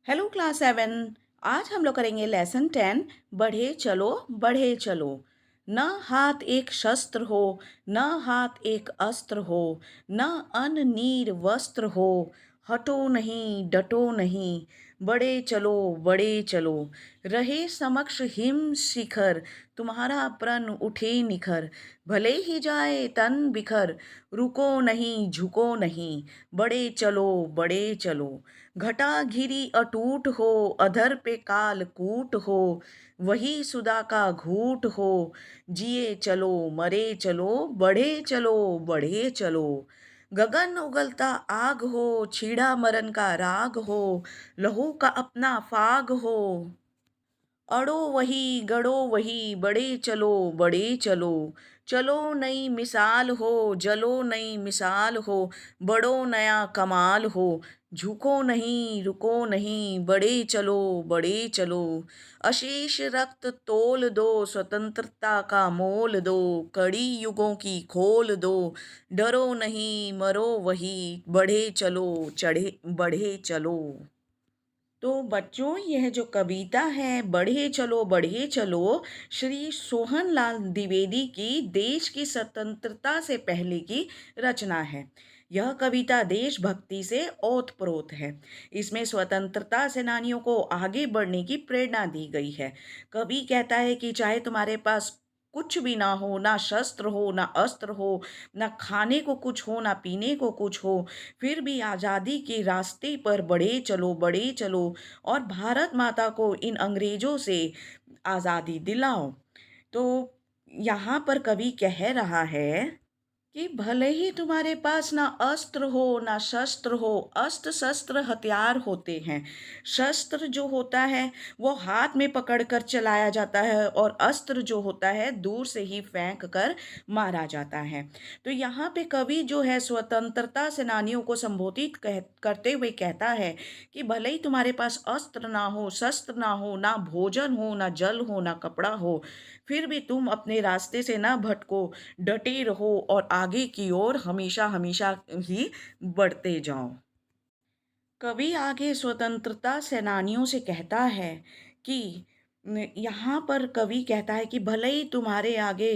Hello class 7। आज हम लोग करेंगे लेसन 10। बढ़े चलो बढ़े चलो। न हाथ एक शस्त्र हो, न हाथ एक अस्त्र हो, न अन्न नीर वस्त्र हो। हटो नहीं डटो नहीं, बड़े चलो बड़े चलो। रहे समक्ष हिम शिखर, तुम्हारा प्रण उठे निखर। भले ही जाए तन बिखर, रुको नहीं झुको नहीं, बड़े चलो बड़े चलो। घटा घिरी अटूट हो, अधर पे काल कूट हो, वही सुधा का घूट हो। जिए चलो मरे चलो, बढ़े चलो बढ़े चलो। गगन उगलता आग हो, छीड़ा मरन का राग हो, लहू का अपना फाग हो। अड़ो वही गड़ो वही, बड़े चलो बड़े चलो। चलो नई मिसाल हो, जलो नई मिसाल हो, बड़ो नया कमाल हो। झुको नहीं रुको नहीं, बड़े चलो बड़े चलो। अशेष रक्त तोल दो, स्वतंत्रता का मोल दो, कड़ी युगों की खोल दो। डरो नहीं मरो वही, बढ़े चलो चढ़े बढ़े चलो। तो बच्चों, यह जो कविता है बढ़े चलो बढ़े चलो, श्री सोहन लाल द्विवेदी की देश की स्वतंत्रता से पहले की रचना है। यह कविता देशभक्ति से ओतप्रोत है। इसमें स्वतंत्रता सेनानियों को आगे बढ़ने की प्रेरणा दी गई है। कवि कहता है कि चाहे तुम्हारे पास कुछ भी ना हो, ना शस्त्र हो ना अस्त्र हो, ना खाने को कुछ हो ना पीने को कुछ हो, फिर भी आज़ादी के रास्ते पर बढ़े चलो और भारत माता को इन अंग्रेजों से आज़ादी दिलाओ। तो यहाँ पर कवि कह रहा है कि भले ही तुम्हारे पास ना अस्त्र हो ना शस्त्र हो। अस्त्र शस्त्र हथियार होते हैं। शस्त्र जो होता है वो हाथ में पकड़ कर चलाया जाता है, और अस्त्र जो होता है दूर से ही फेंक कर मारा जाता है। तो यहाँ पे कवि जो है स्वतंत्रता सेनानियों को संबोधित करते हुए कहता है कि भले ही तुम्हारे पास अस्त्र ना हो, शस्त्र ना हो, ना भोजन हो, ना जल हो, ना कपड़ा हो, फिर भी तुम अपने रास्ते से ना भटको, डटे रहो और आगे की ओर हमेशा हमेशा ही बढ़ते जाओ। कवि आगे स्वतंत्रता सेनानियों से कहता है कि यहाँ पर कवि कहता है कि भले ही तुम्हारे आगे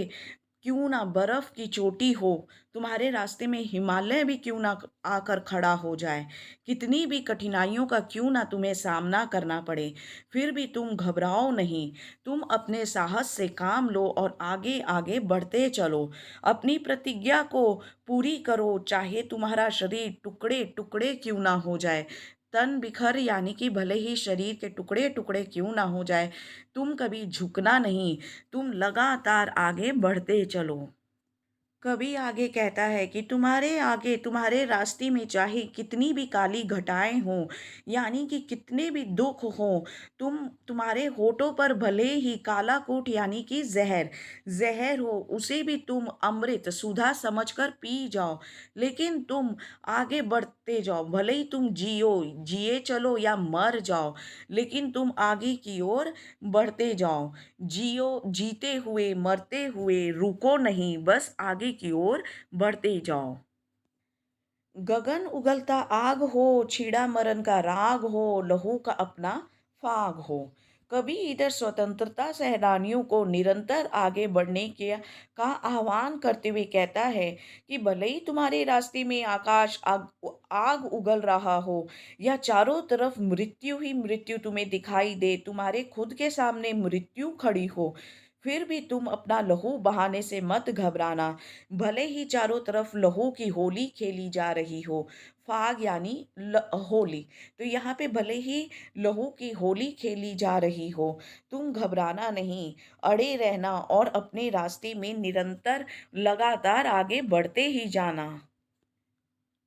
क्यों ना बर्फ की चोटी हो, तुम्हारे रास्ते में हिमालय भी क्यों ना आकर खड़ा हो जाए, कितनी भी कठिनाइयों का क्यों ना तुम्हें सामना करना पड़े, फिर भी तुम घबराओ नहीं। तुम अपने साहस से काम लो और आगे आगे बढ़ते चलो। अपनी प्रतिज्ञा को पूरी करो, चाहे तुम्हारा शरीर टुकड़े टुकड़े क्यों ना हो जाए। तन बिखर यानी कि भले ही शरीर के टुकड़े टुकड़े क्यों ना हो जाए, तुम कभी झुकना नहीं, तुम लगातार आगे बढ़ते चलो। कवि आगे कहता है कि तुम्हारे आगे तुम्हारे रास्ते में चाहे कितनी भी काली घटाएं हों, यानी कि कितने भी दुख हों, तुम्हारे होठों पर भले ही काला कूट यानी कि जहर जहर हो, उसे भी तुम अमृत सुधा समझकर पी जाओ। लेकिन तुम आगे बढ़ते जाओ, भले ही तुम जिए चलो या मर जाओ, लेकिन तुम आगे की ओर बढ़ते जाओ। जियो जीते हुए मरते हुए रुको नहीं, बस आगे की ओर बढ़ते जाओ। गगन उगलता आग हो, छीड़ा मरन का राग हो, लहू का अपना फाग हो। कभी इधर स्वतंत्रता सेनानियों को निरंतर आगे बढ़ने के का आह्वान करते हुए कहता है कि भले ही तुम्हारे रास्ते में आकाश आग आग उगल रहा हो, या चारों तरफ मृत्यु ही मृत्यु तुम्हें दिखाई दे, तुम्हारे खुद के सामने मृत्यु खड़ी हो, फिर भी तुम अपना लहू बहाने से मत घबराना। भले ही चारों तरफ लहू की होली खेली जा रही हो, फाग यानी होली। तो यहाँ पे भले ही लहू की होली खेली जा रही हो, तुम घबराना नहीं, अड़े रहना और अपने रास्ते में निरंतर लगातार आगे बढ़ते ही जाना।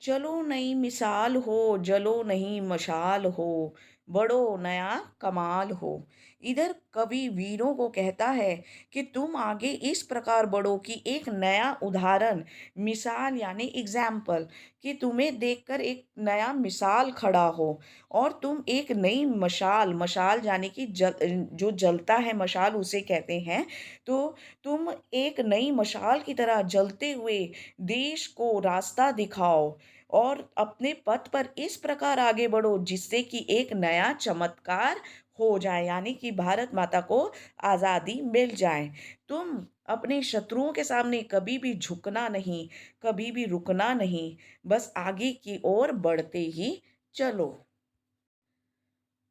चलो नई मिसाल हो, जलो नहीं मशाल हो, बड़ो नया कमाल हो। इधर कवि वीरों को कहता है कि तुम आगे इस प्रकार बढ़ो कि एक नया उदाहरण, मिसाल यानी एग्जाम्पल, कि तुम्हें देखकर एक नया मिसाल खड़ा हो, और तुम एक नई मशाल, मशाल यानी कि जो जलता है मशाल उसे कहते हैं। तो तुम एक नई मशाल की तरह जलते हुए देश को रास्ता दिखाओ, और अपने पथ पर इस प्रकार आगे बढ़ो जिससे कि एक नया चमत्कार हो जाए, यानी कि भारत माता को आज़ादी मिल जाए। तुम अपने शत्रुओं के सामने कभी भी झुकना नहीं, कभी भी रुकना नहीं, बस आगे की ओर बढ़ते ही चलो।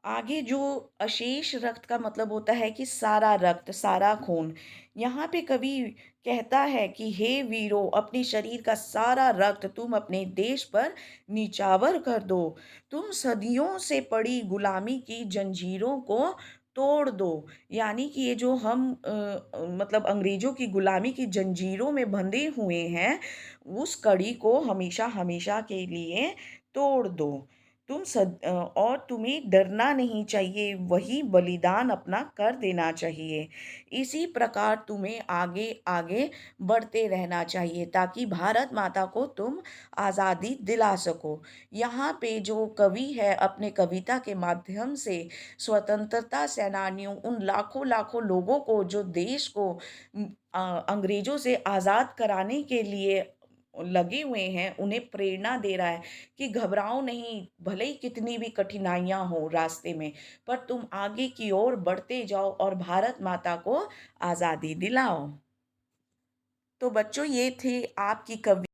आगे जो अशेष रक्त का मतलब होता है कि सारा रक्त, सारा खून। यहाँ पे कवि कहता है कि हे वीरों, अपने शरीर का सारा रक्त तुम अपने देश पर निछावर कर दो। तुम सदियों से पड़ी गुलामी की जंजीरों को तोड़ दो। यानी कि ये जो हम मतलब अंग्रेजों की गुलामी की जंजीरों में बंधे हुए हैं, उस कड़ी को हमेशा-हमेशा के लिए तोड़ दो। और तुम्हें डरना नहीं चाहिए, वही बलिदान अपना कर देना चाहिए। इसी प्रकार तुम्हें आगे-आगे बढ़ते रहना चाहिए ताकि भारत माता को तुम आज़ादी दिला सको। यहाँ पे जो कवि है अपने कविता के माध्यम से स्वतंत्रता सेनानियों उन लाखों-लाखों लोगों को जो देश को अंग्रेज़ों से आज़ाद कराने के लिए लगे हुए हैं, उन्हें प्रेरणा दे रहा है कि घबराओ नहीं, भले ही कितनी भी कठिनाइयाँ हो रास्ते में, पर तुम आगे की ओर बढ़ते जाओ और भारत माता को आज़ादी दिलाओ। तो बच्चों, ये थे आपकी कवि